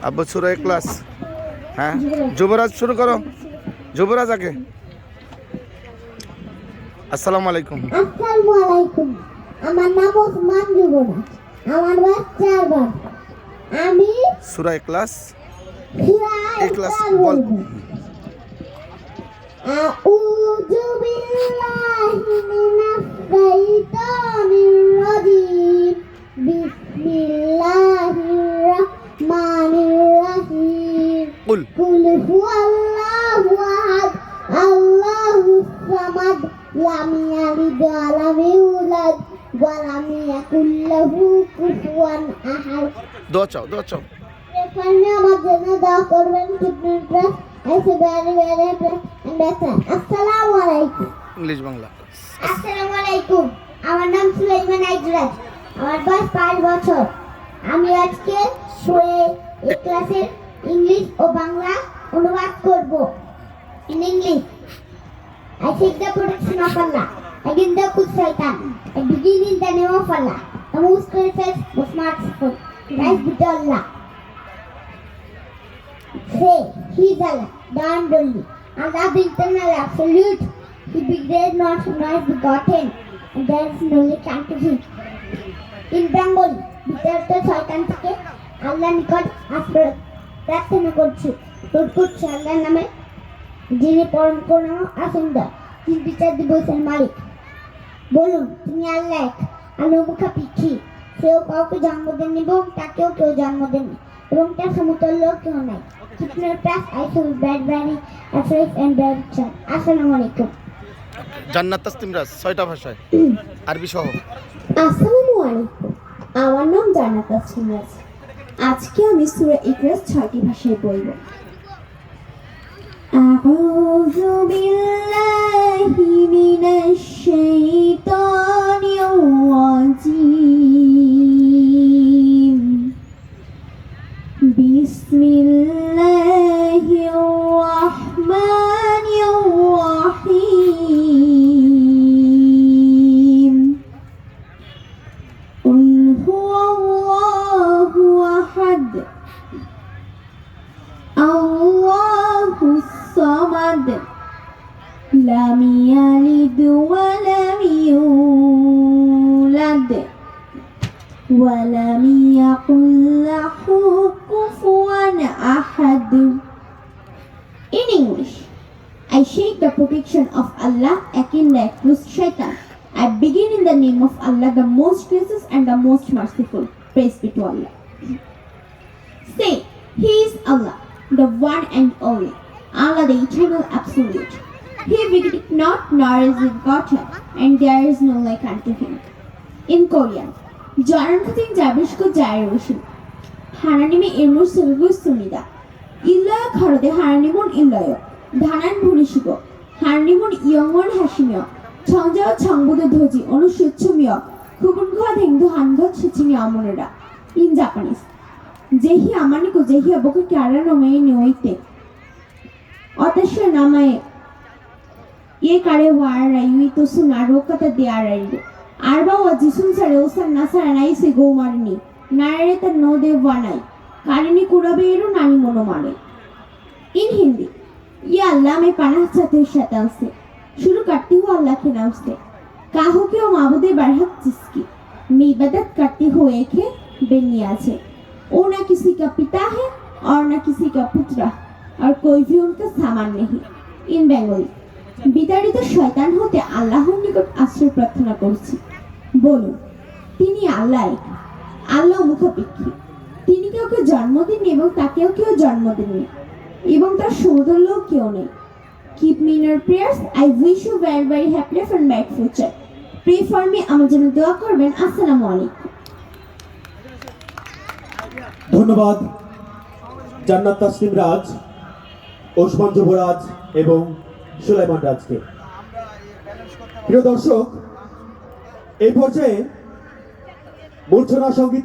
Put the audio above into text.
আব্বু সূরা ইখলাস। হ্যাঁ, যুবরাজ শুরু করো। যুবরাজ আগে। আসসালামু আলাইকুম। আসসালামু আলাইকুম। আমার নাম ওসমান যুবরাজ। আমার বয়স 4 বছর। আমি সূরা ইখলাস ইখলাস বলবো। আউযু বিল্লাহি মিনাশ শাইতানির রাজিম। বিসমিল্লাহির রাহমানির রাহিম। কুল হুয়াল্লাহু আহাদ আল্লাহুস সামাদ লাম ইয়ালিদ ওয়া লাম ইউলাদ ওয়া লাম ইয়াকুল লাহু কুফুয়ান আহাদ। দোয়া চাও। এখানে আমার জন্য দোয়া করবেন। আসসালামু আলাইকুম। ইংলিশ বাংলা। আসসালামু আলাইকুম। আমার নাম সুলাইমান আইজরাজ। আমার বয়স 5 বছর। আমি আজকে সূরা ইখলাসের ইংলিশ ও বাংলা অনুবাদ করব। In English, I seek the protection of Allah against the good Satan. I begin in the name of Allah, the most gracious, most merciful. Praise be to Allah. Say, He is Allah, the unholy, Allah the eternal absolute. He begat not, nor is begotten, and there is no like unto Him. In Bengali, বিতর্ক শয়তান থেকে আল্লাহ নিকট আশ্রয় প্রার্থনা করছি। করছি আল্লাহর নামে, যিনি পরম করুণা আসুন্দর, তিনি বিচার দিবসের মালিক। বলুন, তিনি আল্লাহ এক, আনুমুখাপেক্ষী। সেও কাউকে জন্ম দেননি এবং তাকেও কেউ জন্ম দেননি, এবং তার সমতুল্য কেউ নাই। আসসালামু আলাইকুম। জান্নাত তাসলিমরাজ 6টা ভাষায়, আরবি সহ। আসসালামু আলাইকুম। আমার নাম জান্নাত তাসলিমরাজ। আজকে আমি সূরা ইখলাস 6টি ভাষায় বলবো। আউযু বিল্লাহি মিনাশ শাইতানির রাজিম। বিসমিল্লাহির রাহমানির রাহিম। কুল হুয়াল্লাহু আহাদ আল্লাহুস সামাদ লাম ইয়ালিদ ওয়া লাম ইউলাদ ওয়া লাম ইয়াকুল লাহু কুফুয়ান আহাদ। In English, I seek the protection of Allah against the accused Shaitan. I begin in the name of Allah, the most gracious and the most merciful. Praise be to Allah. Say, He is Allah, the one and only, Allah the eternal absolute. He begat not, nor is begotten, and there is no like unto Him. In Korean, 저런트팅 잡으시고 자유로우신 하나님의 이름을 쓰고 있습니다. 일러요 가로되 하나님은 일러요. 단한 분이시고 하나님은 영원하시며 정자와 정보도 도지 어느 수초며 그분과 행동한 것 수칭이 아무래라. In Japanese, 제히 아마니고 제히 아보고 까라노메이 니오이테 어떠시 나마에 예 까레 와라라 유이토스 나로카타 데아라이로 আরবাওয়া জিসুম সারে ocean নাসারা নাইসে গৌমারিনি নারারে তার no দেব বানাই Carini কুড়াবে এরো নানি মনো মারে। इन हिंदी, ये अल्लाह में पनाह चाहते हैं शैतान से। शुरू करती हूँ अल्लाह के नाम से। काहो के वो माबूदे बरहक जिसकी मैं इबादत करती हूँ एक है बेनियाज है। वो ना किसी का पिता है और ना किसी का पुत्र, और कोई भी उनका सामान नहीं। इन बेंगली, বিতাড়িত শয়তান হতে আল্লাহর নিকট আশ্রয় প্রার্থনা করছি। বলুন, তিনি আল্লাহ এক, আল্লাহ মুখাপেক্ষী। তিনি কাউকে জন্ম দেননি এবং তাকেও কেউ জন্ম দেননি, এবং তার সমতুল্য কেউ নেই। Keep me in your prayers. I wish you very very happy life and bright future. Pray for me. আমার জন্য দোয়া করবেন। আসসালামু আলাইকুম। ধন্যবাদ জান্নাত তাসলিমরাজ, ওসমান যুবরাজ এবং সুলাইমান রাজকে। প্রিয় দর্শক, এই পর্যায়ে মূর্ছনা সঙ্গীত